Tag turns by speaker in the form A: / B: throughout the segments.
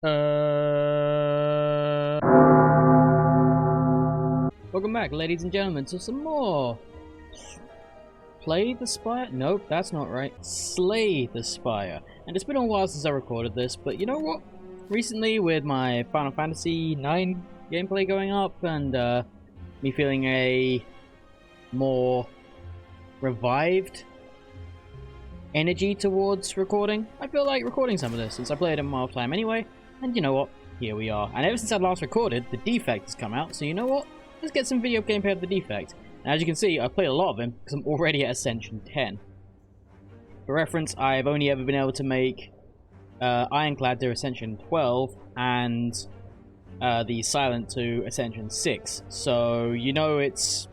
A: Welcome back, ladies and gentlemen, to some more Play the Spire? Nope, that's not right. Slay the Spire. And it's been a while since I recorded this, but you know what? Recently, with my Final Fantasy IX gameplay going up, and me feeling a more revived energy towards recording, I feel like recording some of this, since I played it in my time anyway. And you know what? Here we are. And ever since I last recorded, the Defect has come out, so you know what? Let's get some video gameplay of the Defect. And as you can see, I've played a lot of him, because I'm already at Ascension 10. For reference, I've only ever been able to make Ironclad to Ascension 12, and the Silent to Ascension 6. So, you know it's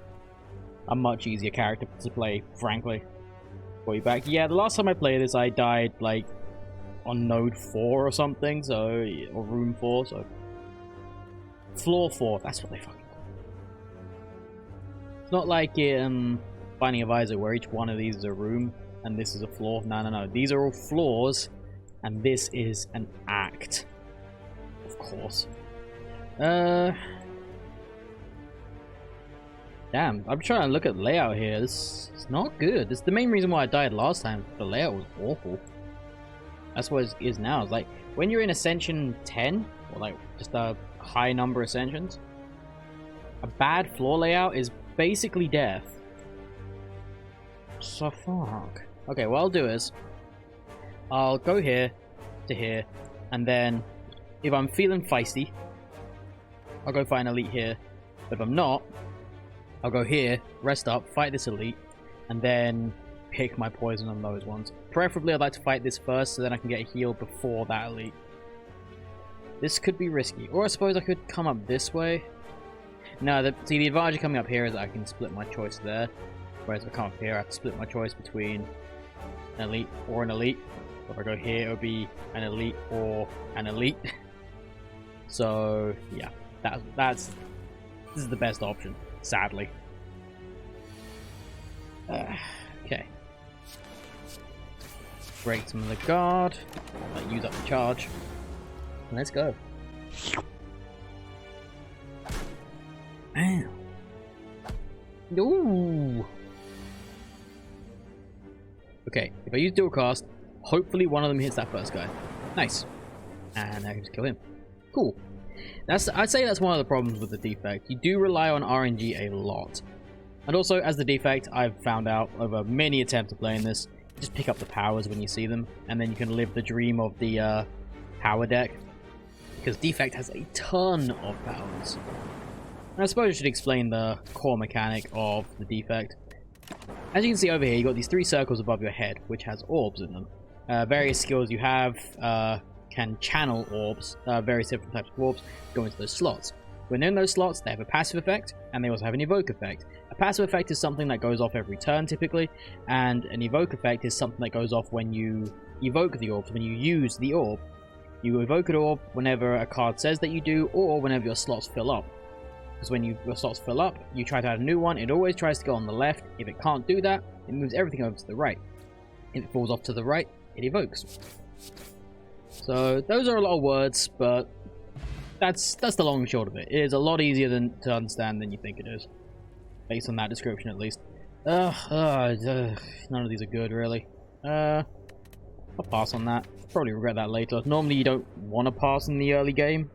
A: a much easier character to play, frankly. Way back. Yeah, the last time I played this, I died, like, on Node 4 or something, so, or Room 4, so... Floor 4, that's what they fucking... It's not like Binding of Isaac, where each one of these is a room, and this is a floor. No, no, no. These are all floors, and this is an act. Of course. Damn, I'm trying to look at layout here. It's not good. It's the main reason why I died last time. The layout was awful. That's what it is now. It's like, when you're in Ascension 10, or like, just a high number of Ascensions, a bad floor layout is basically death. So fuck. Okay, what I'll do is, I'll go here to here, and then if I'm feeling feisty, I'll go find Elite here. But if I'm not, I'll go here, rest up, fight this Elite, and then pick my poison on those ones. Preferably I'd like to fight this first, so then I can get a heal before that Elite. This could be risky. Or I suppose I could come up this way. No, see, the advantage of coming up here is that I can split my choice there. Whereas if I come up here, I have to split my choice between an Elite or an Elite. If I go here, it would be an Elite or an Elite. So, yeah. This is the best option, sadly. Okay. Break some of the guard. Use up the charge. Let's go. Damn. Ooh. Okay, if I use dual cast, hopefully one of them hits that first guy. Nice. And I can just kill him. Cool. I'd say that's one of the problems with the Defect. You do rely on RNG a lot. And also, as the Defect, I've found out over many attempts of playing this, just pick up the powers when you see them, and then you can live the dream of the power deck. Because Defect has a ton of powers. And I suppose I should explain the core mechanic of the Defect. As you can see over here, you've got these 3 circles above your head, which has orbs in them. Various skills you have can channel orbs, various different types of orbs, go into those slots. When in those slots, they have a passive effect, and they also have an evoke effect. A passive effect is something that goes off every turn, typically, and an evoke effect is something that goes off when you evoke the orbs, when you use the orb. You evoke an orb whenever a card says that you do, or whenever your slots fill up. Because when your slots fill up, you try to add a new one, it always tries to go on the left. If it can't do that, it moves everything over to the right. If it falls off to the right, it evokes. So, those are a lot of words, but that's the long and short of it. It is a lot easier to understand than you think it is. Based on that description, at least. None of these are good, really. I'll pass on that. Probably regret that later. Normally, you don't want to pass in the early game,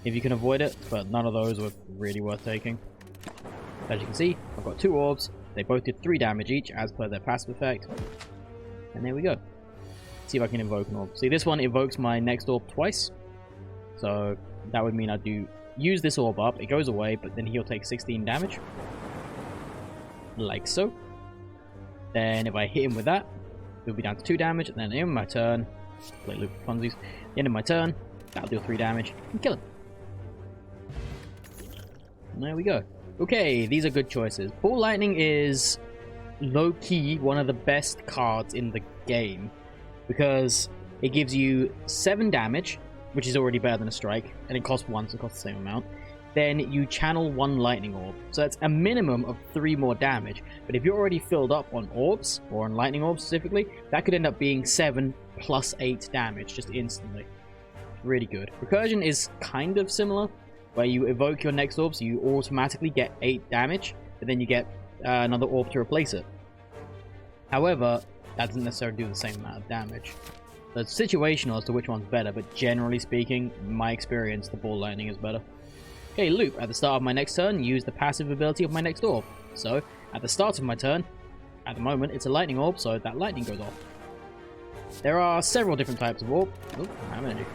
A: if you can avoid it, but none of those were really worth taking. As you can see, I've got 2 orbs. They both did 3 damage each, as per their passive effect. And there we go. Let's see if I can invoke an orb. See, this one evokes my next orb twice. So, that would mean I do use this orb up, it goes away, but then he'll take 16 damage. Like so. Then if I hit him with that, he'll be down to 2 damage, and then in my turn, play loop of funsies, the end of my turn, that'll deal 3 damage, and kill him. And there we go. Okay, these are good choices. Ball Lightning is low-key one of the best cards in the game, because it gives you 7 damage, which is already better than a strike, and it costs 1, so it costs the same amount. Then you channel 1 lightning orb, so that's a minimum of 3 more damage. But if you're already filled up on orbs, or on lightning orbs specifically, that could end up being 7 plus 8 damage just instantly. really good. Recursion is kind of similar, where you evoke your next orb, so you automatically get 8 damage, but then you get another orb to replace it. However, that doesn't necessarily do the same amount of damage. So it's situational as to which one's better, but generally speaking, in my experience, the ball lightning is better. Okay, loop. At the start of my next turn, use the passive ability of my next orb. So, at the start of my turn, at the moment, it's a lightning orb, so that lightning goes off. There are several different types of orb. Oh, I'm energy.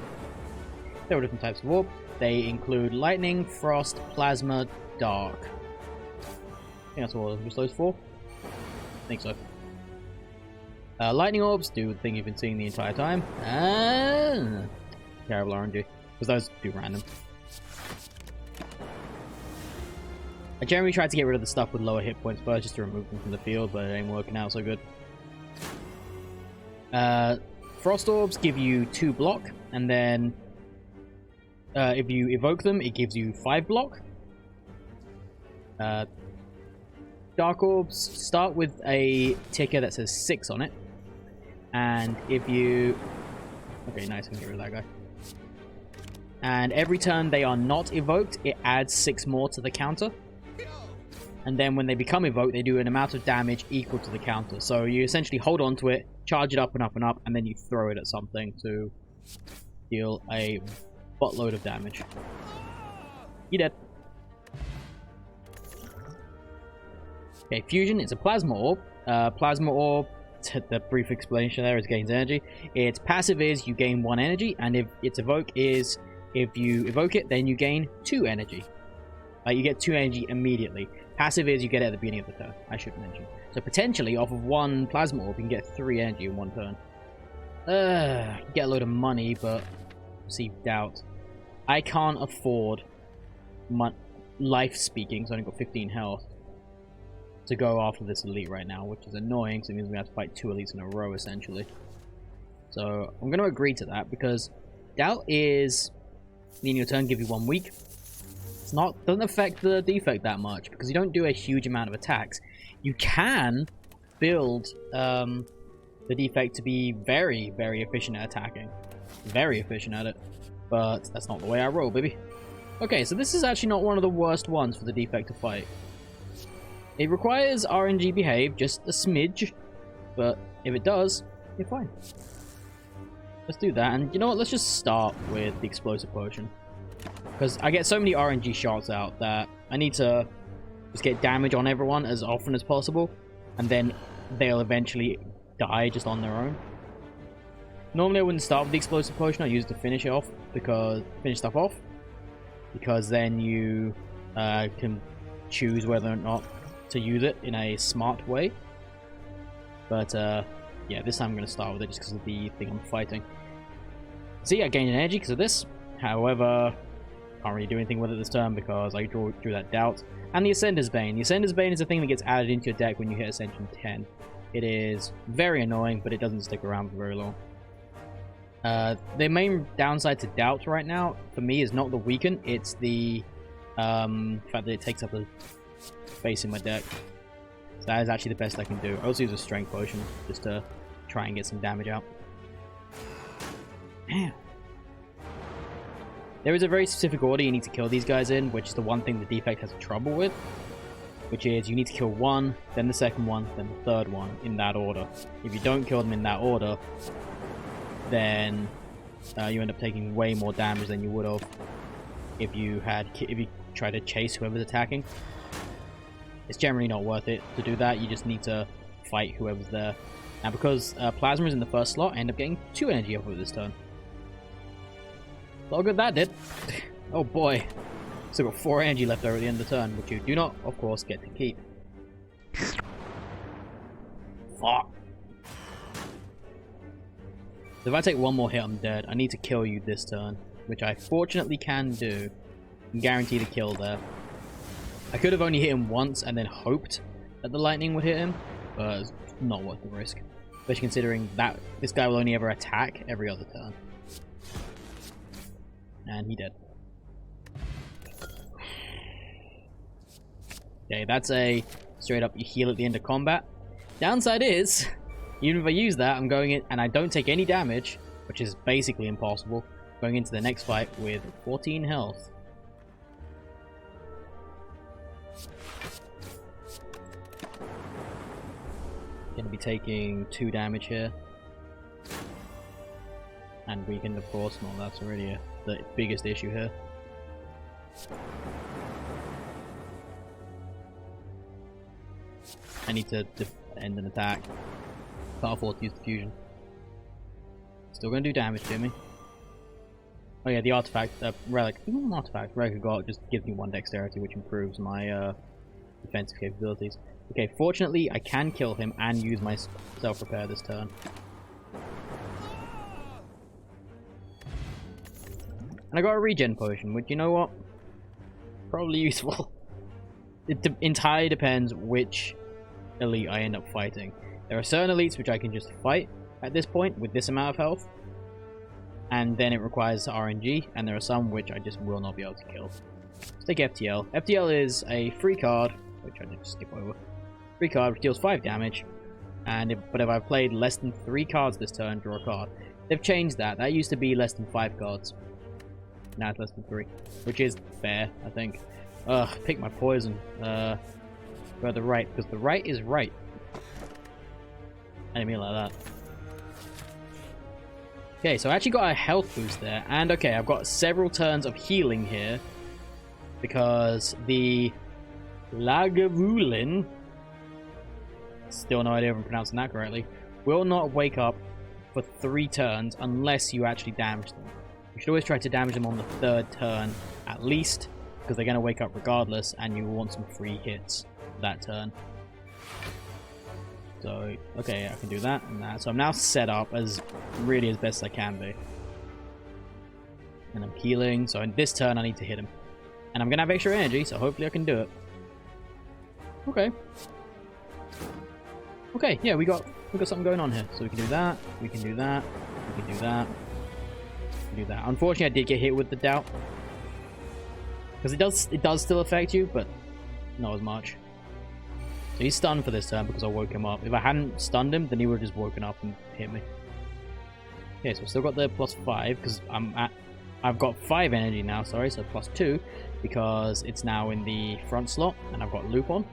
A: Several different types of orb. They include lightning, frost, plasma, dark. I think that's all. Just those 4? I think so. Lightning orbs do the thing you've been seeing the entire time. Terrible RNG. Because those do random. I generally try to get rid of the stuff with lower hit points first, just to remove them from the field, but it ain't working out so good. Frost orbs give you 2 block, and then if you evoke them, it gives you 5 block. Dark orbs start with a ticker that says 6 on it, and if you... Okay, nice, I can get rid of that guy. And every turn they are not evoked, it adds 6 more to the counter. And then when they become evoked, they do an amount of damage equal to the counter. So you essentially hold on to it, charge it up and up and up, and then you throw it at something to deal a buttload of damage. You're dead. Okay, Fusion is a Plasma Orb. Plasma Orb, the brief explanation there is gains energy. Its passive is you gain 1 energy, and if its evoke is if you evoke it, then you gain 2 energy. You get 2 energy immediately. Passive is you get it at the beginning of the turn, I should mention. So potentially, off of 1 Plasma Orb, you can get 3 energy in 1 turn. You get a load of money, but receive doubt. I can't afford life speaking, so I only got 15 health, to go after this elite right now, which is annoying, so it means we have to fight 2 elites in a row, essentially. So I'm going to agree to that, because doubt is, in your turn, give you 1 week. Doesn't affect the defect that much, because you don't do a huge amount of attacks. You can build the defect to be very, very efficient at attacking. Very efficient at it. But that's not the way I roll, baby. Okay, so this is actually not one of the worst ones for the defect to fight. It requires RNG behave, just a smidge. But if it does, you're fine. Let's do that, and you know what? Let's just start with the explosive potion. Because I get so many RNG shots out that I need to just get damage on everyone as often as possible, and then they'll eventually die just on their own. Normally I wouldn't start with the explosive potion, I use it to finish stuff off, because then you can choose whether or not to use it in a smart way. But yeah, this time I'm going to start with it just because of the thing I'm fighting. See, I gained an energy because of this. However, can't really do anything with it this turn because I drew that doubt. And the Ascender's Bane. The Ascender's Bane is a thing that gets added into your deck when you hit Ascension 10. It is very annoying, but it doesn't stick around for very long. The main downside to doubt right now, for me, is not the weaken, it's the fact that it takes up a space in my deck. So that is actually the best I can do. I also use a Strength Potion just to try and get some damage out. Damn. There is a very specific order you need to kill these guys in, which is the one thing the defect has trouble with. Which is you need to kill one, then the second one, then the third one, in that order. If you don't kill them in that order, then you end up taking way more damage than you would have if you try to chase whoever's attacking. It's generally not worth it to do that. You just need to fight whoever's there. Now, because Plasma is in the first slot, I end up getting 2 energy off of this turn. Look at that, did. Oh boy. Still got 4 energy left over at the end of the turn, which you do not, of course, get to keep. Fuck. So if I take one more hit, I'm dead. I need to kill you this turn, which I fortunately can do. I'm guaranteed a kill there. I could have only hit him once and then hoped that the lightning would hit him, but it's not worth the risk. Especially considering that this guy will only ever attack every other turn. And he dead. Okay, that's a straight up you heal at the end of combat. Downside is, even if I use that, I'm going in and I don't take any damage, which is basically impossible. Going into the next fight with 14 health. Gonna be taking 2 damage here. And weakened, of course. No, that's already the biggest issue here. I need to end an attack. Can't afford to use the fusion. Still gonna do damage to me. Oh yeah, the artifact, relic, artifact, relic I got just gives me 1 dexterity, which improves my defensive capabilities. Okay, fortunately I can kill him and use my self-repair this turn. And I got a regen potion, which, you know what? Probably useful. It entirely depends which elite I end up fighting. There are certain elites which I can just fight at this point with this amount of health. And then it requires RNG, and there are some which I just will not be able to kill. Let's take FTL. FTL is a free card, which I did skip over. Free card which deals 5 damage. But if I've played less than 3 cards this turn, draw a card. They've changed that. That used to be less than 5 cards. Now it's less than 3, which is fair, I think. Pick my poison. Go to the right, because the right is right. I didn't mean like that. Okay, so I actually got a health boost there, and okay, I've got several turns of healing here, because the Lagavulin, still no idea if I'm pronouncing that correctly, will not wake up for 3 turns unless you actually damage them. You should always try to damage them on the 3rd turn at least, because they're going to wake up regardless, and you will want some free hits that turn. So, okay, I can do that and that. So I'm now set up as really as best as I can be. And I'm healing, so in this turn I need to hit him. And I'm going to have extra energy, so hopefully I can do it. Okay. Okay, yeah, we got something going on here. So we can do that, we can do that, we can do that, we can do that. Unfortunately, I did get hit with the doubt. Because it does still affect you, but not as much. So he's stunned for this turn because I woke him up. If I hadn't stunned him, then he would have just woken up and hit me. Okay, so I've still got the +5 because I've got 5 energy now, sorry, so +2 because it's now in the front slot and I've got loop on.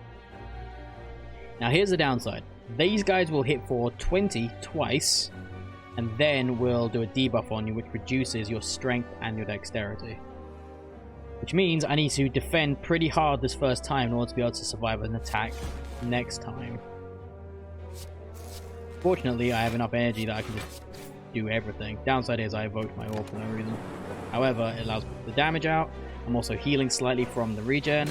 A: Now here's the downside. These guys will hit for 20 twice and then will do a debuff on you which reduces your strength and your dexterity. Which means I need to defend pretty hard this first time in order to be able to survive an attack next time. Fortunately, I have enough energy that I can just do everything. Downside is I evoked my orb for no reason. However, it allows the damage out. I'm also healing slightly from the regen.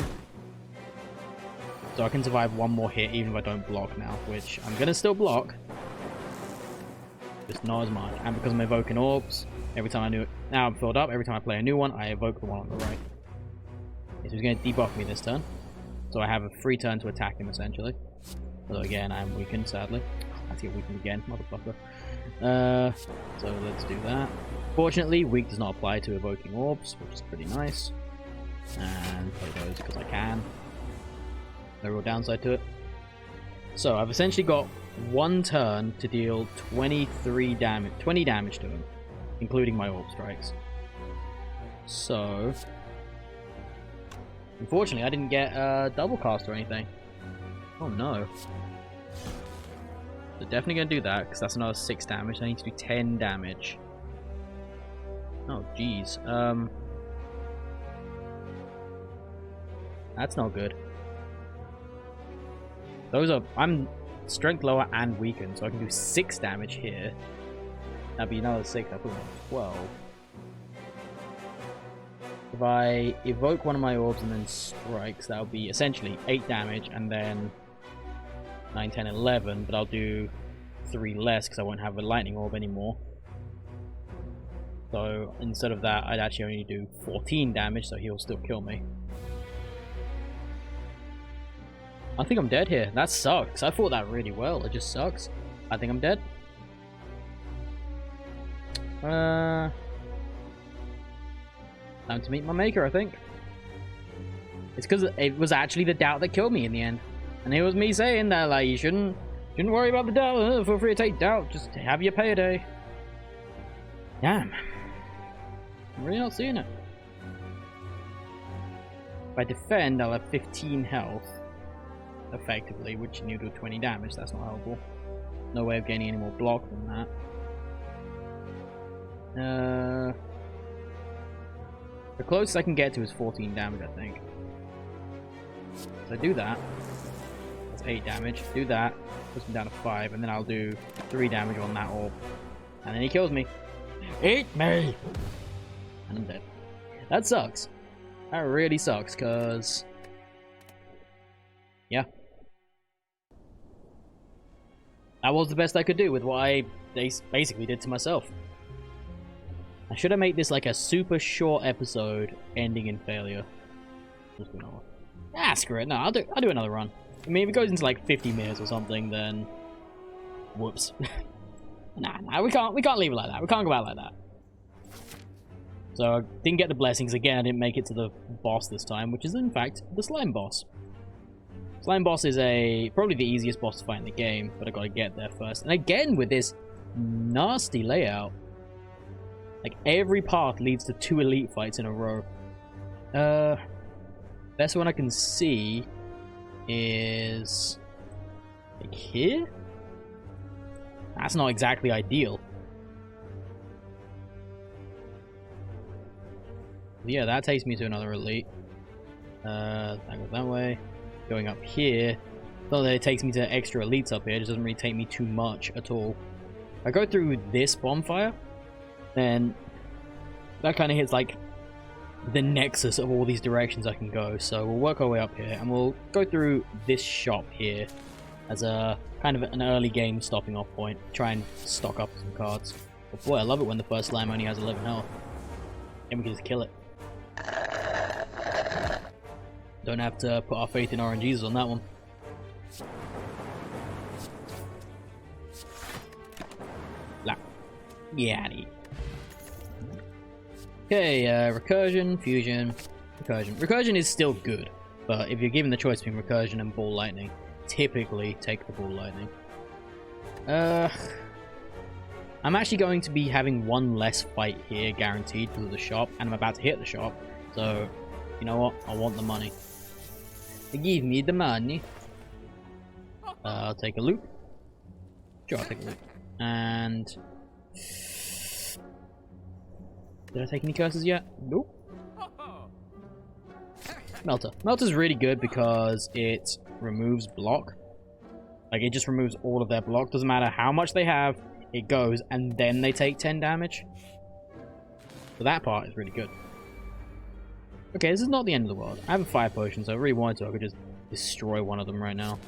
A: So I can survive 1 more hit even if I don't block now, which I'm going to still block. Just not as much. And because I'm evoking orbs, every time I do it, now I'm filled up, every time I play a new one, I evoke the one on the right. So he's going to debuff me this turn. So I have a free turn to attack him, essentially. Although again, I'm weakened, sadly. I have to get weakened again, motherfucker. So let's do that. Fortunately, weak does not apply to evoking orbs, which is pretty nice. And play those because I can. No real downside to it. So I've essentially got 1 turn to deal 20 damage to him, including my orb strikes. So unfortunately, I didn't get a double cast or anything. Oh no. So definitely gonna do that, because that's another 6 damage. I need to do 10 damage. Oh jeez. That's not good. I'm strength lower and weakened, so I can do 6 damage here. That'd be another 6, I put on 12. If I evoke one of my orbs and then strikes, that'll be essentially 8 damage, and then 9, 10, 11, but I'll do 3 less because I won't have a lightning orb anymore. So instead of that, I'd actually only do 14 damage, so he'll still kill me. I think I'm dead here. That sucks. I fought that really well. It just sucks. I think I'm dead. Time to meet my maker, I think. It's because it was actually the doubt that killed me in the end. And it was me saying that, like, you shouldn't worry about the doubt. Feel free to take doubt. Just have your payday. Damn. I'm really not seeing it. If I defend, I'll have 15 health, effectively, which you do 20 damage. That's not helpful. No way of gaining any more block than that. The closest I can get to is 14 damage, I think. So do that. That's 8 damage. Do that. Puts me down to 5, and then I'll do 3 damage on that orb. And then he kills me. Eat me! And I'm dead. That sucks. That really sucks, because... yeah. That was the best I could do with what I basically did to myself. I should have made this like a super short episode ending in failure. Just another one. Ah, screw it. No, I'll do another run. I mean, if it goes into like 50 minutes or something, then whoops. nah, we can't leave it like that. We can't go out like that. So I didn't get the blessings again. I didn't make it to the boss this time, which is in fact the slime boss. Slime boss is probably the easiest boss to fight in the game, but I gotta get there first. And again with this nasty layout. Like, every path leads to 2 elite fights in a row. Best one I can see is... like here? That's not exactly ideal. Yeah, that takes me to another elite. That goes that way. Going up here. Not that it takes me to extra elites up here, it just doesn't really take me too much at all. If I go through this bonfire, then that kind of hits like the nexus of all these directions I can go. So we'll work our way up here and we'll go through this shop here as a kind of an early game stopping off point. Try and stock up some cards. But boy, I love it when the first slime only has 11 health. Then we can just kill it. Don't have to put our faith in RNGs on that one. Yaddy. Okay, recursion, fusion, recursion. Recursion is still good, but if you're given the choice between recursion and ball lightning, typically take the ball lightning. I'm actually going to be having one less fight here, guaranteed, because of the shop, and I'm about to hit the shop, so, you know what, I want the money. Give me the money. I'll take a loop. Sure, I'll take a loop. And... did I take any curses yet? Nope. Melter. Melter's really good because it removes block. Like, it just removes all of their block. Doesn't matter how much they have, it goes, and then they take 10 damage. So that part is really good. Okay, this is not the end of the world. I have a fire potion, so if I really wanted to, I could just destroy one of them right now.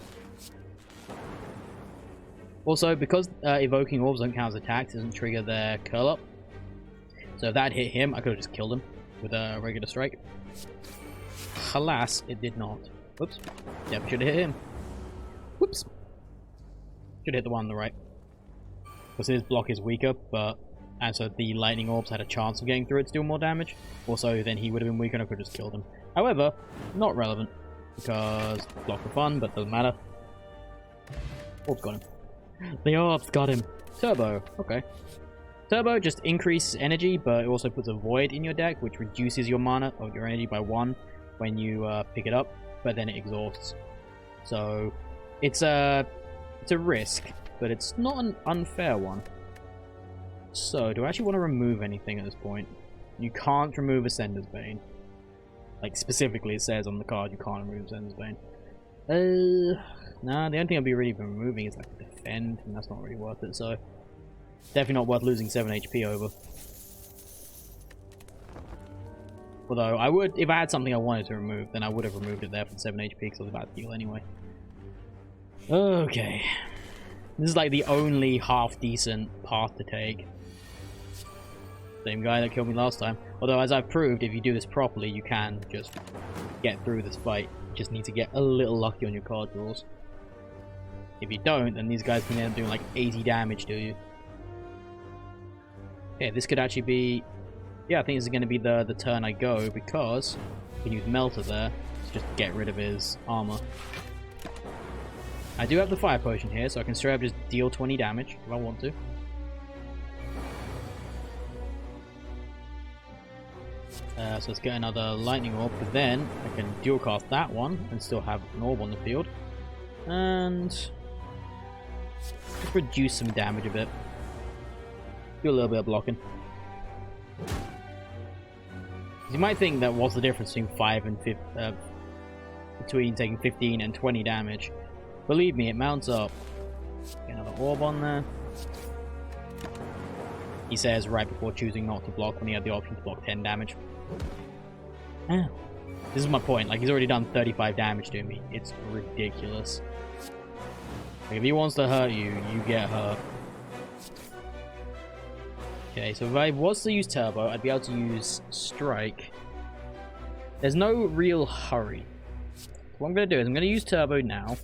A: Also, because evoking orbs don't count as attacks, it doesn't trigger their curl up. So if that hit him, I could have just killed him with a regular strike. Alas, it did not. Whoops. Yep, should have hit him. Whoops. Should hit the one on the right. Because his block is weaker, but... and so the lightning orbs had a chance of getting through it to do more damage. Also, then he would have been weaker and I could have just killed him. However, not relevant. Because block for fun, but doesn't matter. Orbs got him. The orbs got him. Turbo. Okay. Turbo just increases energy, but it also puts a void in your deck, which reduces your mana or your energy by 1 when you pick it up, but then it exhausts. So it's a risk, but it's not an unfair one. So do I actually want to remove anything at this point? You can't remove Ascender's Bane. Like specifically, it says on the card you can't remove Ascender's Bane. Nah, the only thing I'll be really removing is like defend, and that's not really worth it. So. Definitely not worth losing 7 HP over. Although, I would, if I had something I wanted to remove, then I would have removed it there for 7 HP because I was about to heal anyway. Okay. This is like the only half-decent path to take. Same guy that killed me last time. Although, as I've proved, if you do this properly, you can just get through this fight. You just need to get a little lucky on your card draws. If you don't, then these guys can end up doing like 80 damage to you. Yeah, this could actually be... yeah, I think this is going to be the turn I go, because I can use Melter there to just get rid of his armor. I do have the fire potion here, so I can straight up just deal 20 damage if I want to. So let's get another lightning orb, but then I can dual cast that one and still have an orb on the field. And just reduce some damage a bit. Do a little bit of blocking. You might think that what's the difference between 5 and 5, between taking 15 and 20 damage. Believe me, it mounts up. Get another orb on there. He says right before choosing not to block when he had the option to block 10 damage. Ah, this is my point. Like, he's already done 35 damage to me. It's ridiculous. Like, if he wants to hurt you, you get hurt. Okay, so if I was to use Turbo, I'd be able to use Strike. There's no real hurry. What I'm going to do is I'm going to use Turbo now,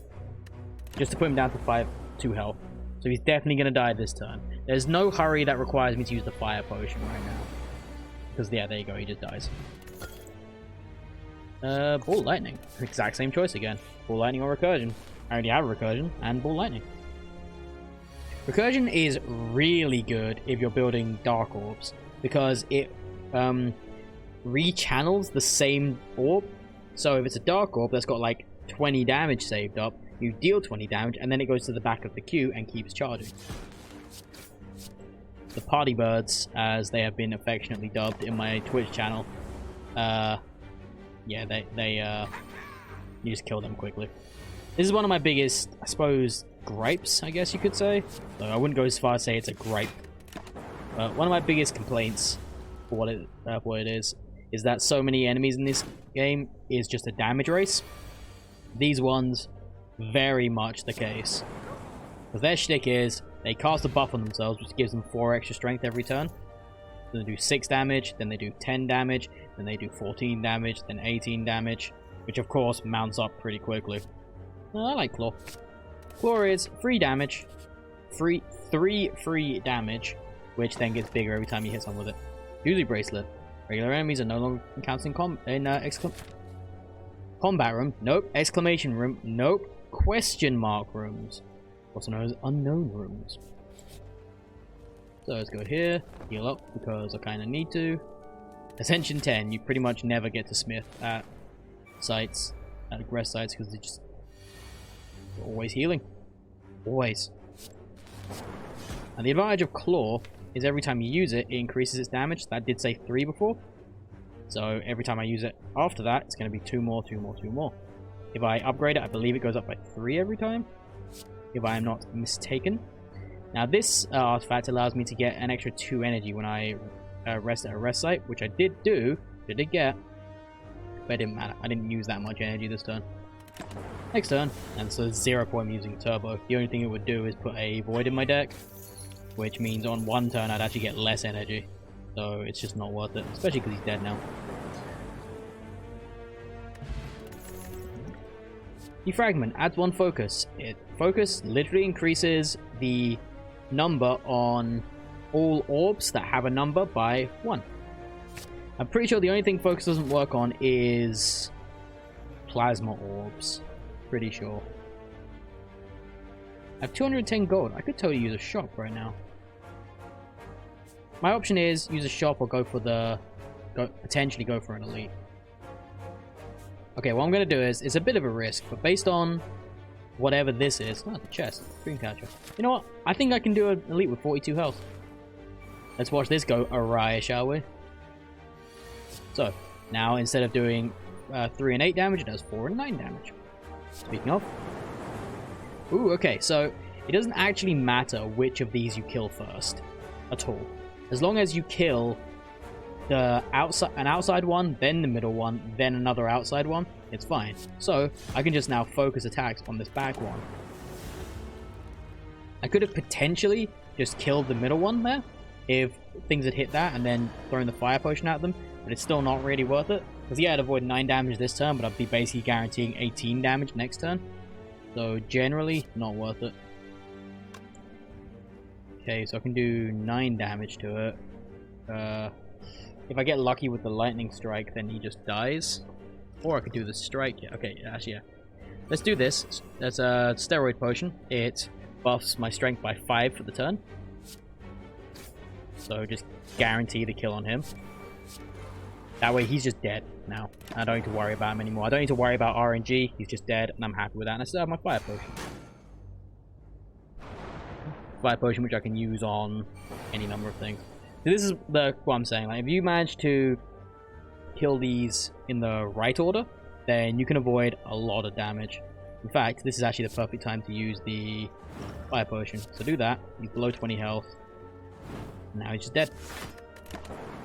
A: just to put him down to 2 health. So he's definitely going to die this turn. There's no hurry that requires me to use the Fire Potion right now. Because, yeah, there you go, he just dies. Ball Lightning. Exact same choice again. Ball Lightning or Recursion. I already have Recursion and Ball Lightning. Recursion is really good if you're building Dark Orbs, because it rechannels the same orb. So if it's a Dark Orb that's got like 20 damage saved up, you deal 20 damage and then it goes to the back of the queue and keeps charging. The Party Birds, as they have been affectionately dubbed in my Twitch channel, yeah, you just kill them quickly. This is one of my biggest, I suppose, gripes, I guess you could say. Though I wouldn't go as far as say it's a gripe. But one of my biggest complaints for what it is that so many enemies in this game is just a damage race. These ones, very much the case. Because their shtick is, they cast a buff on themselves, which gives them 4 extra strength every turn. Then they do 6 damage, then they do 10 damage, then they do 14 damage, then 18 damage, which of course mounts up pretty quickly. I like Claw. Claw is 3 damage, 3 free damage, which then gets bigger every time you hit someone with it. Uzi Bracelet. Regular enemies are no longer encountered in combat room. Nope. Exclamation room. Nope. Question mark rooms. Also known as unknown rooms. So let's go here, heal up because I kind of need to. Ascension 10, you pretty much never get to smith at sites, at aggress sites, because they're just always healing. Always. And the advantage of Claw is every time you use it, it increases its damage. That did say 3 before. So every time I use it after that, it's going to be 2 more, 2 more, 2 more. If I upgrade it, I believe it goes up by 3 every time, if I am not mistaken. Now this artifact allows me to get an extra 2 energy when I rest at a rest site, which I did do, I did get, but it didn't matter. I didn't use that much energy this turn. Next turn, and so 0 point using Turbo. The only thing it would do is put a Void in my deck, which means on 1 turn I'd actually get less energy. So it's just not worth it, especially because he's dead now. Defragment adds 1 focus. Focus literally increases the number on all orbs that have a number by 1. I'm pretty sure the only thing focus doesn't work on is plasma orbs. Pretty sure. I have 210 gold. I could totally use a shop right now. My option is use a shop or potentially go for an elite. Okay, what I'm going to do is, it's a bit of a risk, but based on whatever this is... Oh, the chest. Dreamcatcher. You know what? I think I can do an elite with 42 health. Let's watch this go awry, shall we? So, now instead of doing 3 and 8 damage, it does 4 and 9 damage. Speaking of... Ooh, okay, so it doesn't actually matter which of these you kill first. At all. As long as you kill an outside one, then the middle one, then another outside one, it's fine. So, I can just now focus attacks on this back one. I could have potentially just killed the middle one there, if things had hit that, and then thrown the fire potion at them, but it's still not really worth it. Because yeah, I'd avoid 9 damage this turn, but I'd be basically guaranteeing 18 damage next turn. So, generally, not worth it. Okay, so I can do 9 damage to it. If I get lucky with the lightning strike, then he just dies. Or I could do the strike. Yeah, okay, actually, yeah. Let's do this. That's a steroid potion. It buffs my strength by 5 for the turn. So just guarantee the kill on him. That way he's just dead now. I don't need to worry about him anymore. I don't need to worry about RNG. He's just dead, and I'm happy with that. And I still have my fire potion. Fire potion, which I can use on any number of things. So this is what I'm saying. Like, if you manage to kill these in the right order, then you can avoid a lot of damage. In fact, this is actually the perfect time to use the fire potion. So do that. He's below 20 health. Now he's just dead.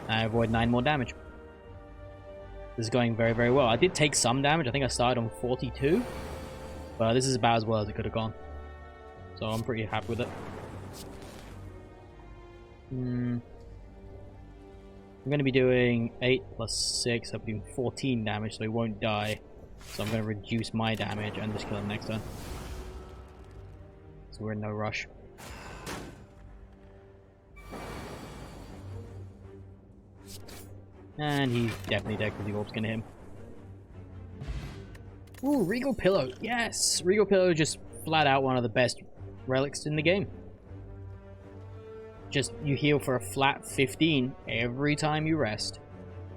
A: I avoid 9 more damage. This is going very, very well. I did take some damage. I think I started on 42. But this is about as well as it could have gone. So I'm pretty happy with it. I'm going to be doing 8 plus 6. I'm doing 14 damage, so he won't die. So I'm going to reduce my damage and just kill him next turn. So we're in no rush. And he's definitely dead because the orb's gonna hit him. Ooh, Regal Pillow. Yes! Regal Pillow just flat out one of the best relics in the game. Just, you heal for a flat 15 every time you rest.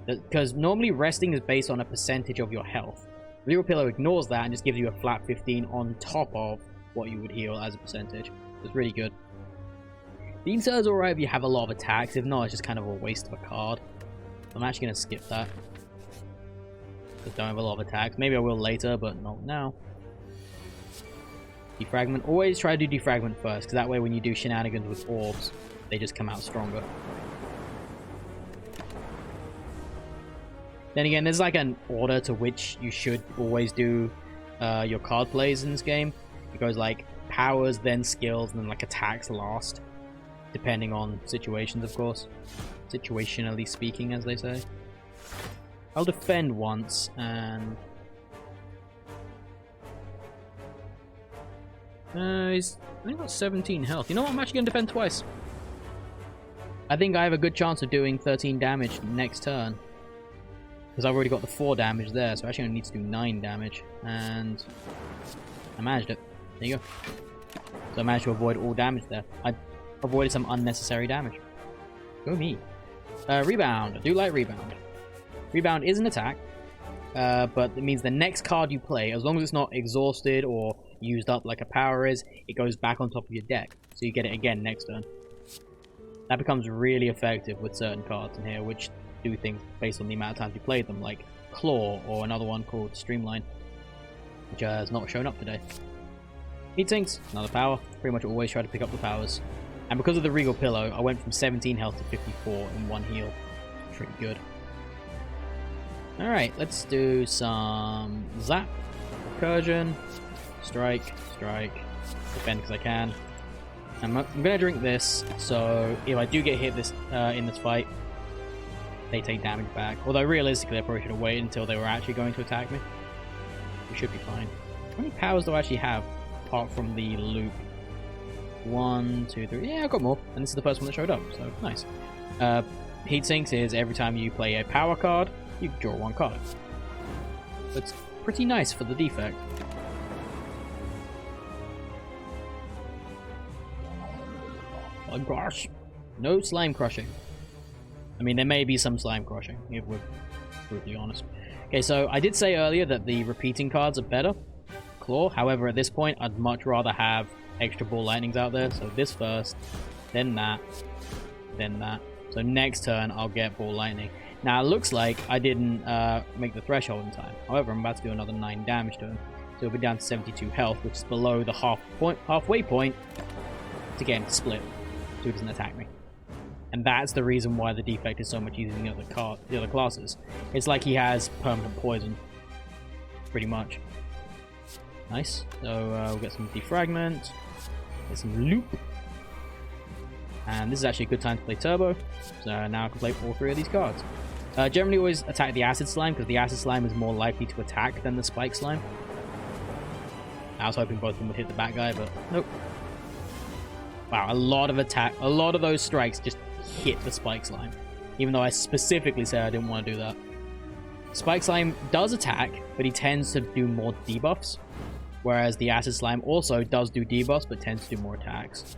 A: Because normally resting is based on a percentage of your health. Regal Pillow ignores that and just gives you a flat 15 on top of what you would heal as a percentage. It's really good. Beam Cell is alright if you have a lot of attacks. If not, it's just kind of a waste of a card. I'm actually going to skip that. Just don't have a lot of attacks. Maybe I will later, but not now. Defragment. Always try to do defragment first, because that way when you do shenanigans with orbs, they just come out stronger. Then again, there's like an order to which you should always do your card plays in this game. It goes like powers, then skills, and then like attacks last. Depending on situations, of course. Situationally speaking, as they say. I'll defend once, and... he's only got 17 health. You know what? I'm actually going to defend twice. I think I have a good chance of doing 13 damage next turn. Because I've already got the 4 damage there, so I actually only need to do 9 damage. And... I managed it. There you go. So I managed to avoid all damage there. I avoided some unnecessary damage. Go me. Rebound. I do like Rebound. Rebound is an attack, but it means the next card you play, as long as it's not exhausted or used up like a power is, it goes back on top of your deck. So you get it again next turn. That becomes really effective with certain cards in here, which do things based on the amount of times you played them, like Claw or another one called Streamline, which has not shown up today. Heat Sinks, another power. Pretty much always try to pick up the powers. And because of the Regal Pillow, I went from 17 health to 54 in one heal. Pretty good. Alright, let's do some Zap, Recursion, Strike, defend because I can. I'm going to drink this, so if I do get hit in this fight, they take damage back. Although realistically, I probably should have waited until they were actually going to attack me. We should be fine. How many powers do I actually have, apart from the loop? 1, 2, 3. Yeah, I've got more. And this is the first one that showed up, so nice. Heat Sinks is every time you play a power card, you draw 1 card. That's pretty nice for the defect. Slime Crush. No slime crushing. I mean, there may be some slime crushing, if we're brutally honest. Okay, so I did say earlier that the repeating cards are better. Claw. However, at this point, I'd much rather have extra ball lightnings out there. So this first, then that, then that. So next turn, I'll get ball lightning. Now, it looks like I didn't make the threshold in time. However, I'm about to do another 9 damage to him. So he'll be down to 72 health, which is below the halfway point to get him to split, so he doesn't attack me. And that's the reason why the defect is so much easier than the other classes. It's like he has permanent poison, pretty much. Nice. So we'll get some defragment, get some loop. And this is actually a good time to play Turbo. So now I can play all 3 of these cards. Generally always attack the Acid Slime, because the Acid Slime is more likely to attack than the Spike Slime. I was hoping both of them would hit the back guy, but nope. Wow, a lot of those strikes just hit the Spike Slime. Even though I specifically said I didn't want to do that. Spike Slime does attack, but he tends to do more debuffs. Whereas the Acid Slime also does do debuffs, but tends to do more attacks.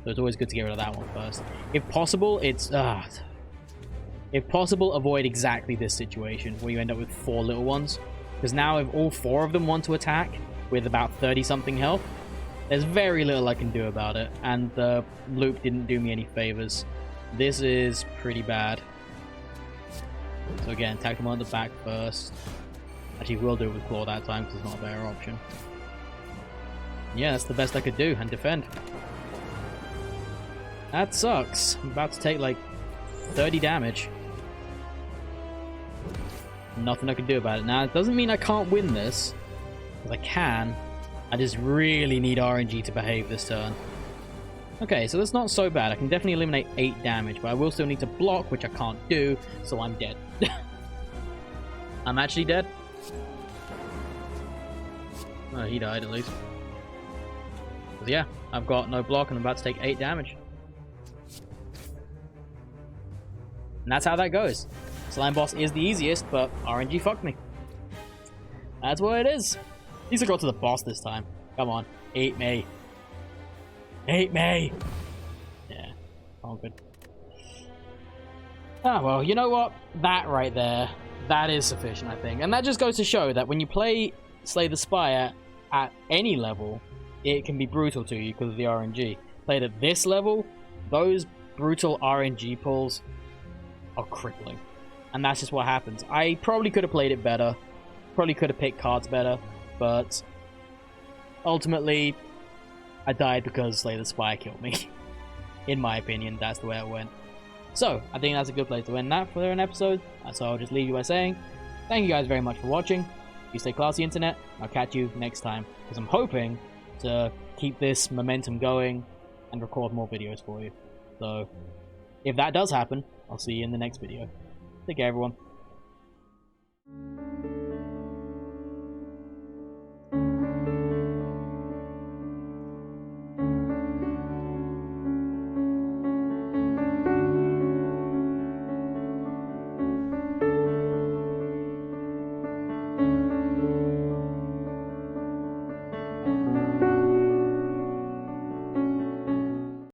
A: So it's always good to get rid of that one first. If possible, it's if possible, avoid exactly this situation where you end up with 4 little ones. Because now if all 4 of them want to attack with about 30-something health, there's very little I can do about it. And the loop didn't do me any favors. This is pretty bad. So again, attack them on the back first. Actually, we'll do it with Claw that time because it's not a better option. Yeah, that's the best I could do, and defend. That sucks. I'm about to take like 30 damage. Nothing I can do about it. Now, it doesn't mean I can't win this, because I can. I just really need RNG to behave this turn. Okay, so that's not so bad. I can definitely eliminate 8 damage, but I will still need to block, which I can't do, so I'm dead. I'm actually dead. Oh, he died at least. But yeah, I've got no block and I'm about to take 8 damage. And that's how that goes. Slime boss is the easiest, but RNG fucked me. That's what it is. At least I got to the boss this time. Come on, eat me. Eat me! Yeah, all good. Ah, well, you know what? That right there, that is sufficient, I think. And that just goes to show that when you play Slay the Spire at any level, it can be brutal to you because of the RNG. Played at this level, those brutal RNG pulls are crippling. And that's just what happens. I probably could have played it better. Probably could have picked cards better. But ultimately, I died because Slay the Spire killed me. In my opinion, that's the way it went. So, I think that's a good place to end that for an episode. So I'll just leave you by saying, thank you guys very much for watching. You stay classy, internet. I'll catch you next time. Because I'm hoping to keep this momentum going and record more videos for you. So, if that does happen, I'll see you in the next video. Take care, everyone.